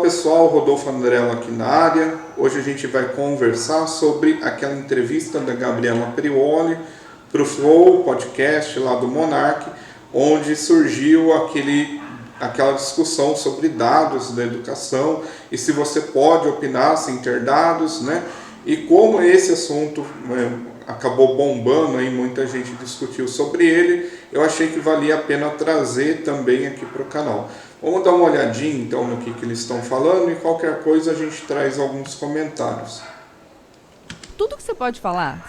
Fala pessoal, Rodolfo Andrello aqui na área. Hoje a gente vai conversar sobre aquela entrevista da Gabriela Prioli para o Flow Podcast lá do Monark, onde surgiu aquela discussão sobre dados da educação e se você pode opinar sem ter dados, né? E como esse assunto acabou bombando, aí muita gente discutiu sobre ele, eu achei que valia a pena trazer também aqui para o canal. Vamos dar uma olhadinha então no que eles estão falando e qualquer coisa a gente traz alguns comentários. Tudo que você pode falar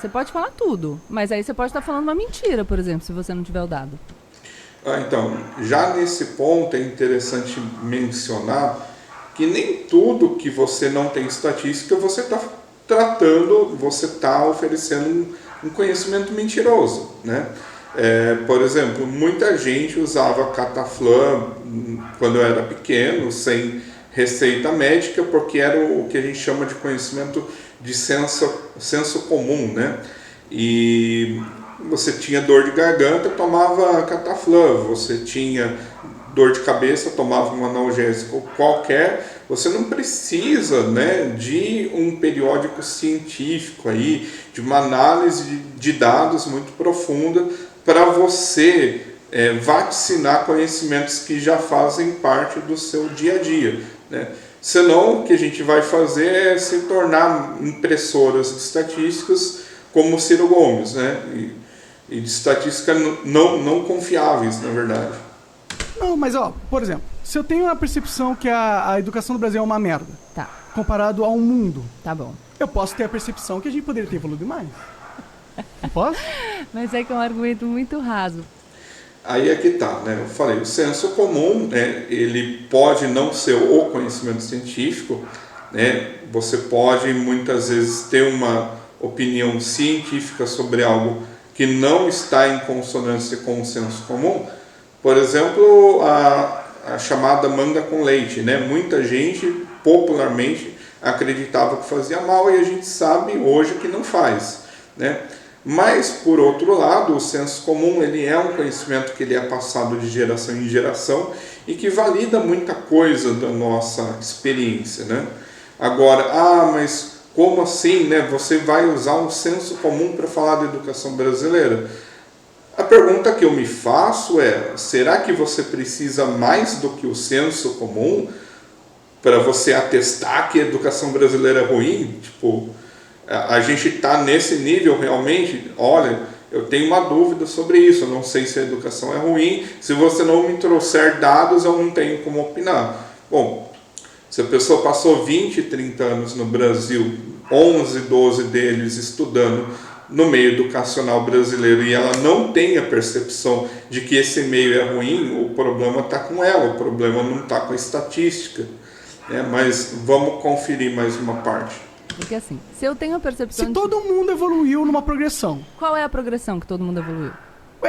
tudo, mas aí você pode estar falando uma mentira, por exemplo, se você não tiver o dado. Então, já nesse ponto é interessante mencionar que nem tudo que você não tem estatística você está tratando, você está oferecendo um conhecimento mentiroso, né? Por exemplo, muita gente usava cataflã quando eu era pequeno, sem receita médica, porque era o que a gente chama de conhecimento de senso comum, né? E você tinha dor de garganta, tomava cataflã, você tinha dor de cabeça, tomava um analgésico qualquer. Você não precisa, né, de um periódico científico aí, de uma análise de dados muito profunda para você vaticinar conhecimentos que já fazem parte do seu dia a dia, né? Senão o que a gente vai fazer é se tornar impressoras de estatísticas como o Ciro Gomes, né? E de estatística não confiáveis, na verdade. Não, mas por exemplo, se eu tenho a percepção que a educação do Brasil é uma merda, Tá, comparado ao mundo, tá bom. eu posso ter a percepção que a gente poderia ter evoluído mais. Não posso? Mas é que é um argumento muito raso. Aí é que tá, né? Eu falei, o senso comum, né, ele pode não ser o conhecimento científico, né? Você pode muitas vezes ter uma opinião científica sobre algo que não está em consonância com o senso comum. Por exemplo, a chamada manga com leite, né? Muita gente popularmente acreditava que fazia mal e a gente sabe hoje que não faz, né? Mas, por outro lado, o senso comum ele é um conhecimento que ele é passado de geração em geração e que valida muita coisa da nossa experiência, né? Agora, mas como assim, né? Você vai usar um senso comum para falar da educação brasileira? A pergunta que eu me faço é, será que você precisa mais do que o senso comum para você atestar que a educação brasileira é ruim? Tipo, a gente está nesse nível realmente? Olha, eu tenho uma dúvida sobre isso, eu não sei se a educação é ruim, se você não me trouxer dados eu não tenho como opinar. Bom, se a pessoa passou 20, 30 anos no Brasil, 11, 12 deles estudando no meio educacional brasileiro e ela não tem a percepção de que esse meio é ruim, o problema está com ela, o problema não está com a estatística, né? Mas vamos conferir mais uma parte. Porque assim, se eu tenho a percepção Se todo mundo evoluiu numa progressão. Qual é a progressão que todo mundo evoluiu?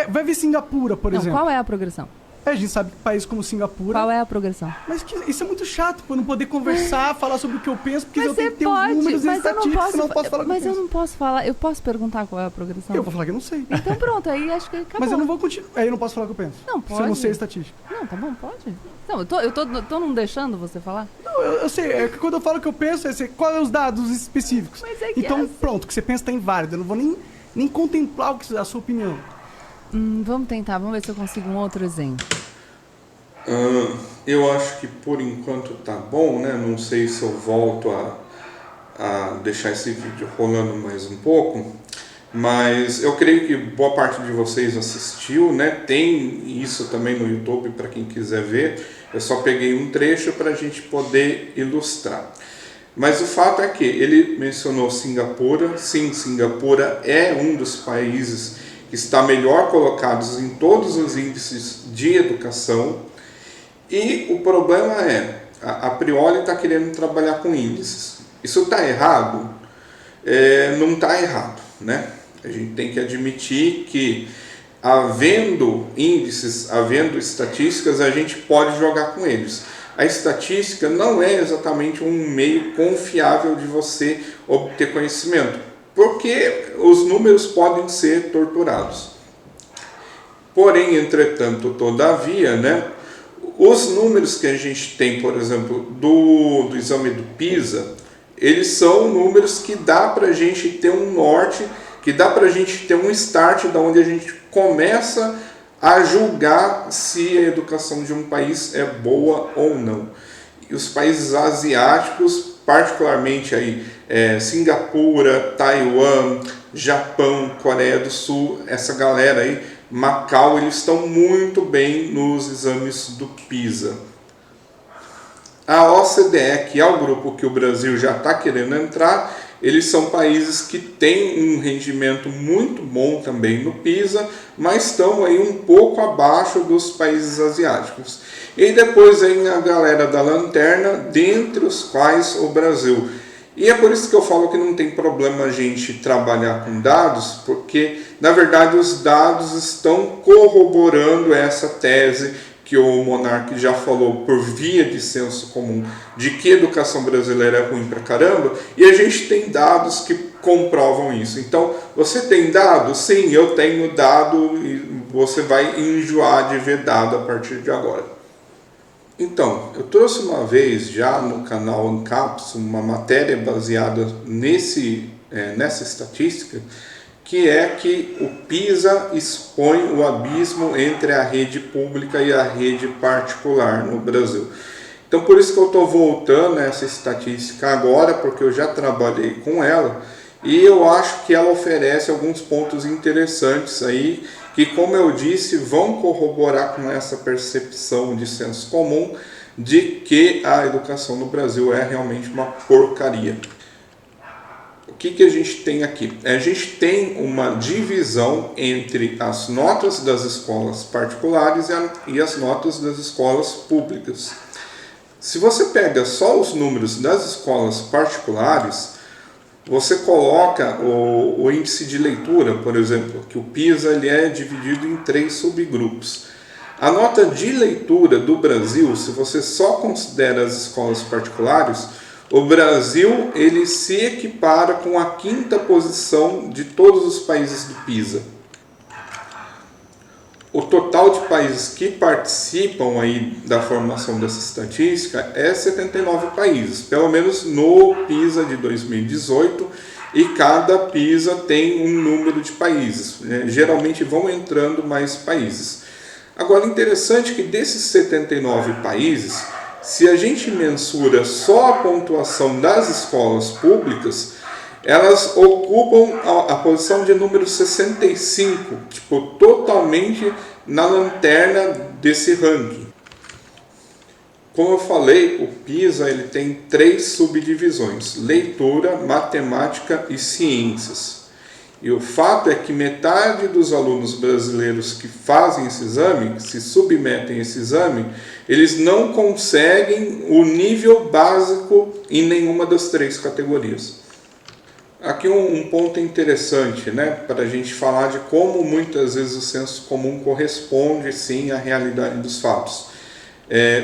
Vai ver Singapura, por exemplo. Qual é a progressão? A gente sabe que países como Singapura... Qual é a progressão? Mas isso é muito chato, eu não poder conversar, falar sobre o que eu penso, porque Mas eu tenho que ter pode, os números e mas eu não estatísticas, posso, senão eu não posso falar o que eu mas eu penso. não posso falar, eu posso perguntar qual é a progressão? Eu vou falar que eu não sei. Então pronto, aí acho que acabou. Mas eu não vou continuar. Aí eu não posso falar o que eu penso. Não pode. Se eu não sei estatística. Não, tá bom, pode. Não, eu tô não deixando você falar? Não, eu sei. É que quando eu falo o que eu penso, é qual é os dados específicos. Mas é que então, é assim. pronto, o que você pensa está inválido. Eu não vou nem contemplar a sua opinião. Vamos tentar, vamos ver se eu consigo um outro exemplo. Eu acho que por enquanto tá bom, né? Não sei se eu volto a deixar esse vídeo rolando mais um pouco, mas eu creio que boa parte de vocês assistiu, né? Tem isso também no YouTube para quem quiser ver. Eu só peguei um trecho para a gente poder ilustrar. Mas o fato é que ele mencionou Singapura. Sim, Singapura é um dos países que está melhor colocados em todos os índices de educação. E o problema é, a Prioli está querendo trabalhar com índices. Isso está errado? Não está errado, né? A gente tem que admitir que, havendo índices, havendo estatísticas, a gente pode jogar com eles. A estatística não é exatamente um meio confiável de você obter conhecimento, porque os números podem ser torturados. Porém, entretanto, todavia, né, Os números que a gente tem, por exemplo, do exame do PISA, eles são números que dá para a gente ter um norte, que dá para a gente ter um start da onde a gente começa a julgar se a educação de um país é boa ou não. E os países asiáticos, particularmente aí, Singapura, Taiwan, Japão, Coreia do Sul, essa galera aí, Macau, eles estão muito bem nos exames do PISA. A OCDE, que é o grupo que o Brasil já está querendo entrar, eles são países que têm um rendimento muito bom também no PISA, mas estão aí um pouco abaixo dos países asiáticos. E depois vem a galera da lanterna, dentre os quais o Brasil. E é por isso que eu falo que não tem problema a gente trabalhar com dados, porque na verdade os dados estão corroborando essa tese que o Monark já falou por via de senso comum, de que a educação brasileira é ruim pra caramba, e a gente tem dados que comprovam isso. Então, você tem dado? Sim, eu tenho dado, e você vai enjoar de ver dado a partir de agora. Então, eu trouxe uma vez já no canal Ancaps uma matéria baseada nessa estatística, que é que o PISA expõe o abismo entre a rede pública e a rede particular no Brasil. Então, por isso que eu estou voltando a essa estatística agora, porque eu já trabalhei com ela, e eu acho que ela oferece alguns pontos interessantes aí, que, como eu disse, vão corroborar com essa percepção de senso comum de que a educação no Brasil é realmente uma porcaria. O que a gente tem aqui? A gente tem uma divisão entre as notas das escolas particulares e as notas das escolas públicas. Se você pega só os números das escolas particulares, você coloca o índice de leitura, por exemplo, que o PISA ele é dividido em 3 subgrupos. A nota de leitura do Brasil, se você só considera as escolas particulares, o Brasil ele se equipara com a 5ª posição de todos os países do PISA. O total de países que participam aí da formação dessa estatística é 79 países, pelo menos no PISA de 2018, e cada PISA tem um número de países, geralmente vão entrando mais países. Agora, interessante que desses 79 países, se a gente mensura só a pontuação das escolas públicas, elas ocupam a posição de número 65, totalmente na lanterna desse ranking. Como eu falei, o PISA ele tem 3 subdivisões: leitura, matemática e ciências. E o fato é que metade dos alunos brasileiros que fazem esse exame, que se submetem a esse exame, eles não conseguem o nível básico em nenhuma das 3 categorias. Aqui um ponto interessante, para a gente falar de como muitas vezes o senso comum corresponde sim à realidade dos fatos.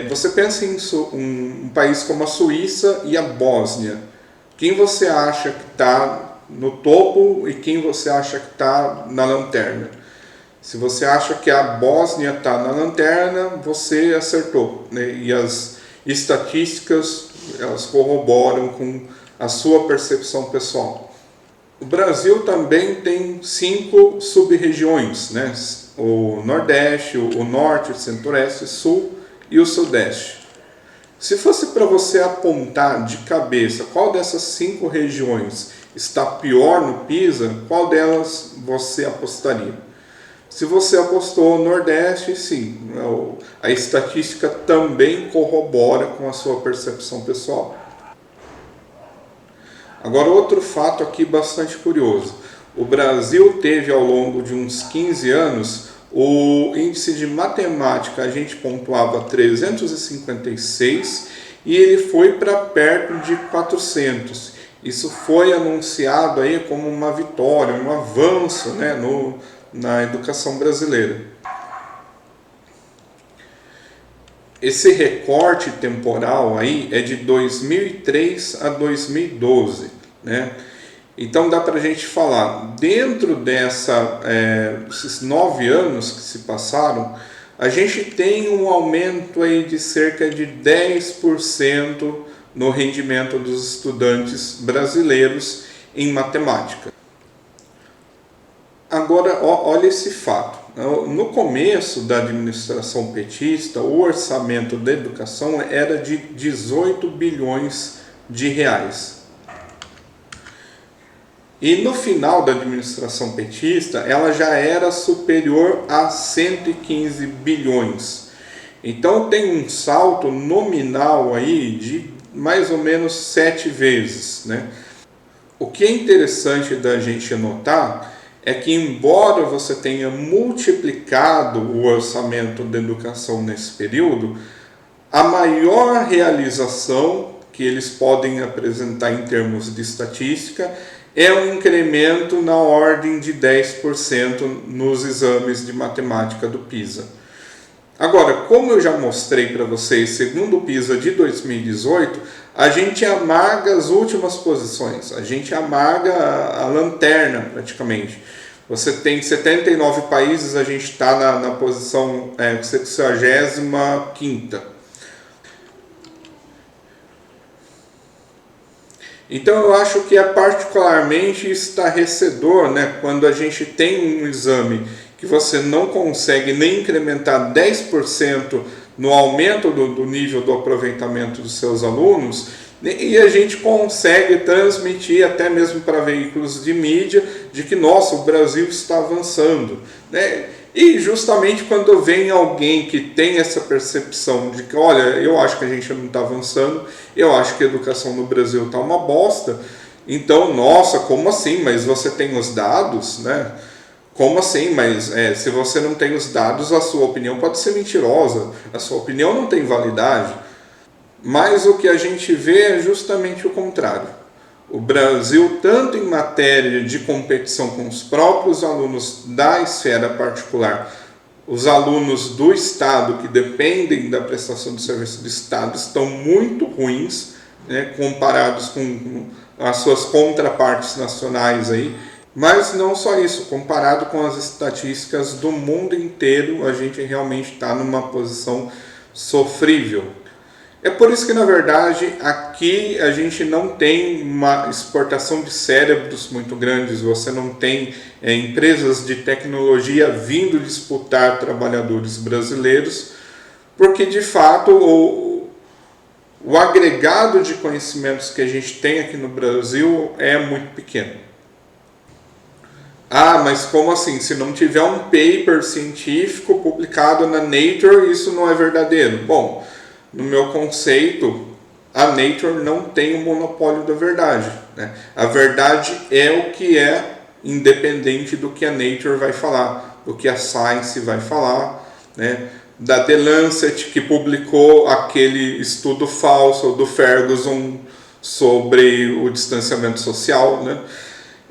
Você pensa em um país como a Suíça e a Bósnia. Quem você acha que está no topo e quem você acha que está na lanterna? Se você acha que a Bósnia está na lanterna, você acertou, E as estatísticas elas corroboram com a sua percepção pessoal. O Brasil também tem 5 sub-regiões, O Nordeste, o Norte, o Centro-Oeste, o Sul e o Sudeste. Se fosse para você apontar de cabeça qual dessas 5 regiões está pior no PISA, qual delas você apostaria? Se você apostou no Nordeste, sim, a estatística também corrobora com a sua percepção pessoal. Agora, outro fato aqui bastante curioso. O Brasil teve ao longo de uns 15 anos, o índice de matemática a gente pontuava 356 e ele foi para perto de 400. Isso foi anunciado aí como uma vitória, um avanço na educação brasileira. Esse recorte temporal aí é de 2003 a 2012, Então dá para a gente falar, dentro desses 9 anos que se passaram, a gente tem um aumento aí de cerca de 10% no rendimento dos estudantes brasileiros em matemática. Agora, olha esse fato. No começo da administração petista, o orçamento da educação era de 18 bilhões de reais. E no final da administração petista, ela já era superior a 115 bilhões. Então tem um salto nominal aí de mais ou menos 7 vezes, né? O que é interessante da gente notar é que, embora você tenha multiplicado o orçamento da educação nesse período, a maior realização que eles podem apresentar em termos de estatística é um incremento na ordem de 10% nos exames de matemática do PISA. Agora, como eu já mostrei para vocês, segundo o PISA de 2018, a gente amarga as últimas posições, a gente amarga a lanterna praticamente. Você tem 79 países, a gente está na posição 65ª. Então eu acho que é particularmente estarrecedor, né, quando a gente tem um exame que você não consegue nem incrementar 10% no aumento do nível do aproveitamento dos seus alunos, e a gente consegue transmitir até mesmo para veículos de mídia de que, nossa, o Brasil está avançando, né? E justamente quando vem alguém que tem essa percepção de que, olha, eu acho que a gente não está avançando, eu acho que a educação no Brasil está uma bosta, então, nossa, como assim? Mas você tem os dados, né? Como assim? Mas se você não tem os dados, a sua opinião pode ser mentirosa, a sua opinião não tem validade. Mas o que a gente vê é justamente o contrário. O Brasil, tanto em matéria de competição com os próprios alunos da esfera particular, os alunos do Estado que dependem da prestação do serviço do Estado estão muito ruins, né, comparados com as suas contrapartes nacionais aí. Mas não só isso, comparado com as estatísticas do mundo inteiro, a gente realmente está numa posição sofrível. É por isso que, na verdade, aqui a gente não tem uma exportação de cérebros muito grandes, você não tem empresas de tecnologia vindo disputar trabalhadores brasileiros, porque, de fato, o agregado de conhecimentos que a gente tem aqui no Brasil é muito pequeno. Ah, mas como assim? Se não tiver um paper científico publicado na Nature, isso não é verdadeiro? Bom, no meu conceito, a Nature não tem o monopólio da verdade, né? A verdade é o que é, independente do que a Nature vai falar, do que a Science vai falar, né? Da The Lancet, que publicou aquele estudo falso do Ferguson sobre o distanciamento social, né?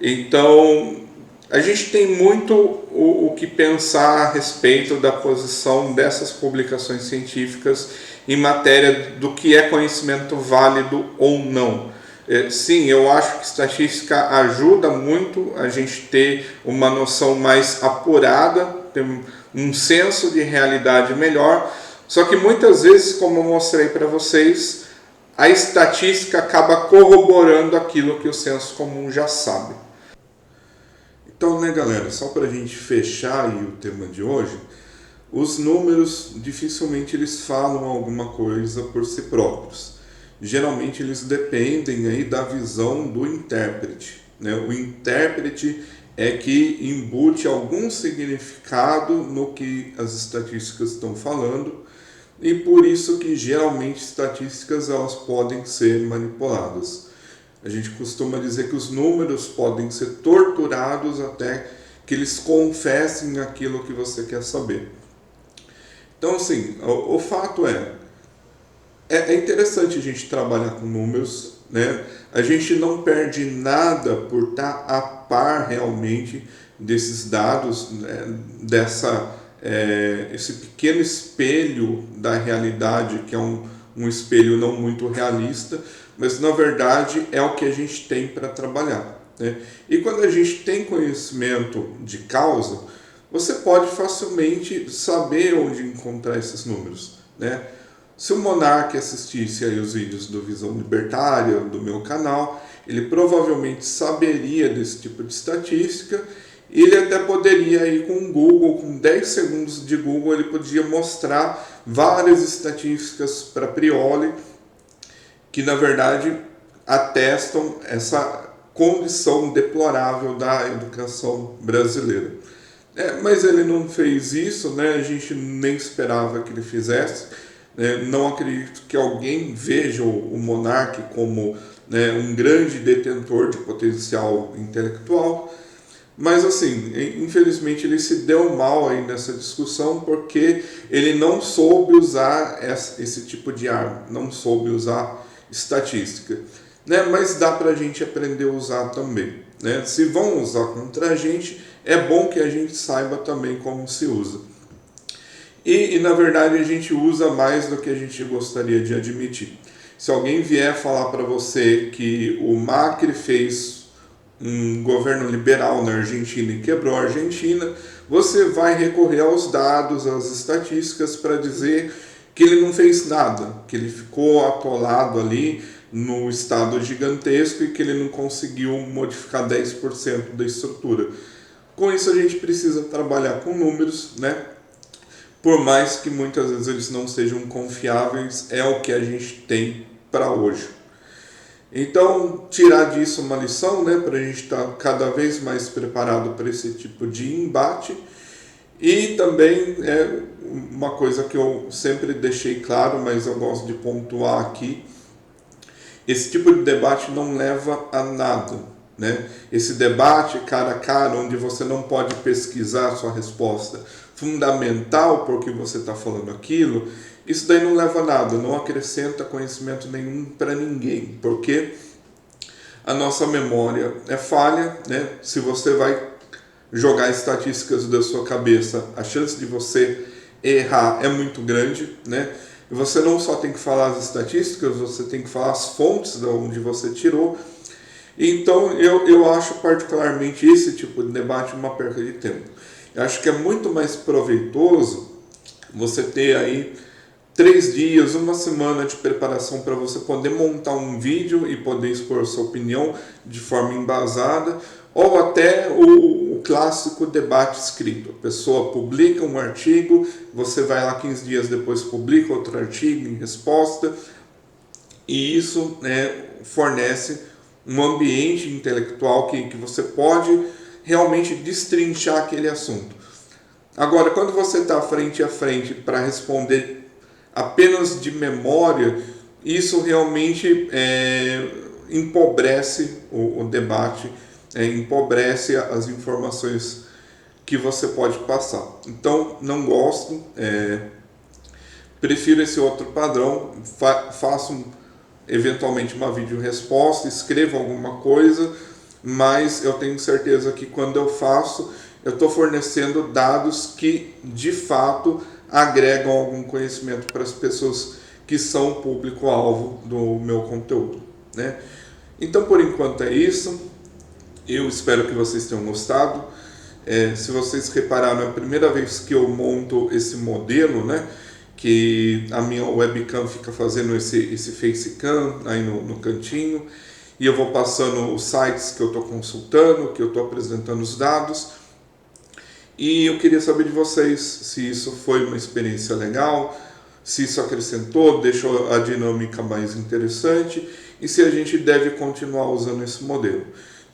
Então, a gente tem muito o que pensar a respeito da posição dessas publicações científicas em matéria do que é conhecimento válido ou não. Sim, eu acho que estatística ajuda muito a gente ter uma noção mais apurada, ter um senso de realidade melhor, só que muitas vezes, como eu mostrei para vocês, a estatística acaba corroborando aquilo que o senso comum já sabe. Então, né, galera, só para a gente fechar aí o tema de hoje, os números dificilmente eles falam alguma coisa por si próprios. Geralmente eles dependem aí da visão do intérprete, né? O intérprete é que embute algum significado no que as estatísticas estão falando, e por isso que geralmente estatísticas elas podem ser manipuladas. A gente costuma dizer que os números podem ser torturados até que eles confessem aquilo que você quer saber. Então, assim, o fato é interessante a gente trabalhar com números, né? A gente não perde nada por estar a par realmente desses dados, né? Esse pequeno espelho da realidade, que é um espelho não muito realista, mas na verdade é o que a gente tem para trabalhar, né? E quando a gente tem conhecimento de causa, você pode facilmente saber onde encontrar esses números, né? Se o Monark assistisse aí os vídeos do Visão Libertária, do meu canal, ele provavelmente saberia desse tipo de estatística. Ele até poderia ir com o Google, com 10 segundos de Google, ele podia mostrar várias estatísticas para Prioli, que na verdade atestam essa condição deplorável da educação brasileira. Mas ele não fez isso, né? A gente nem esperava que ele fizesse. Não acredito que alguém veja o Monark como, né, um grande detentor de potencial intelectual, mas assim, infelizmente ele se deu mal aí nessa discussão porque ele não soube usar esse tipo de arma, não soube usar estatística, né? Mas dá para a gente aprender a usar também, né? Se vão usar contra a gente, é bom que a gente saiba também como se usa. E na verdade a gente usa mais do que a gente gostaria de admitir. Se alguém vier falar para você que o Macri fez um governo liberal na Argentina e quebrou a Argentina, você vai recorrer aos dados, às estatísticas para dizer que ele não fez nada, que ele ficou atolado ali no estado gigantesco e que ele não conseguiu modificar 10% da estrutura. Com isso a gente precisa trabalhar com números, né? Por mais que muitas vezes eles não sejam confiáveis, é o que a gente tem para hoje. Então, tirar disso uma lição, né, para a gente estar cada vez mais preparado para esse tipo de embate. E também é uma coisa que eu sempre deixei claro, mas eu gosto de pontuar aqui, esse tipo de debate não leva a nada, né? Esse debate cara a cara, onde você não pode pesquisar a sua resposta fundamental porque você está falando aquilo, isso daí não leva a nada, não acrescenta conhecimento nenhum para ninguém, porque a nossa memória é falha, né? Se você vai jogar estatísticas da sua cabeça, a chance de você errar é muito grande, né? E você não só tem que falar as estatísticas, você tem que falar as fontes de onde você tirou. Então eu acho particularmente esse tipo de debate uma perda de tempo. Eu acho que é muito mais proveitoso você ter aí 3 dias, uma semana de preparação para você poder montar um vídeo e poder expor sua opinião de forma embasada, ou até o clássico debate escrito. A pessoa publica um artigo, você vai lá 15 dias depois publica outro artigo em resposta, e isso, né, fornece um ambiente intelectual que você pode realmente destrinchar aquele assunto. Agora, quando você está frente a frente para responder apenas de memória, isso realmente empobrece o debate, empobrece as informações que você pode passar. Então, não gosto, prefiro esse outro padrão, faço eventualmente uma vídeo resposta, escrevo alguma coisa, mas eu tenho certeza que quando eu faço, eu estou fornecendo dados que de fato agregam algum conhecimento para as pessoas que são público-alvo do meu conteúdo, né? Então, por enquanto é isso. Eu espero que vocês tenham gostado. Se vocês repararam, é a primeira vez que eu monto esse modelo, né? Que a minha webcam fica fazendo esse facecam aí no cantinho, e eu vou passando os sites que eu estou consultando, que eu estou apresentando os dados. E eu queria saber de vocês se isso foi uma experiência legal, se isso acrescentou, deixou a dinâmica mais interessante, e se a gente deve continuar usando esse modelo.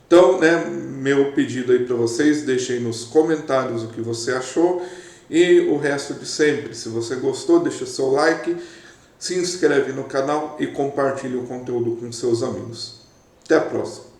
Então, né, meu pedido aí para vocês, deixem nos comentários o que você achou, e o resto de sempre. Se você gostou, deixa seu like, se inscreve no canal e compartilhe o conteúdo com seus amigos. Até a próxima!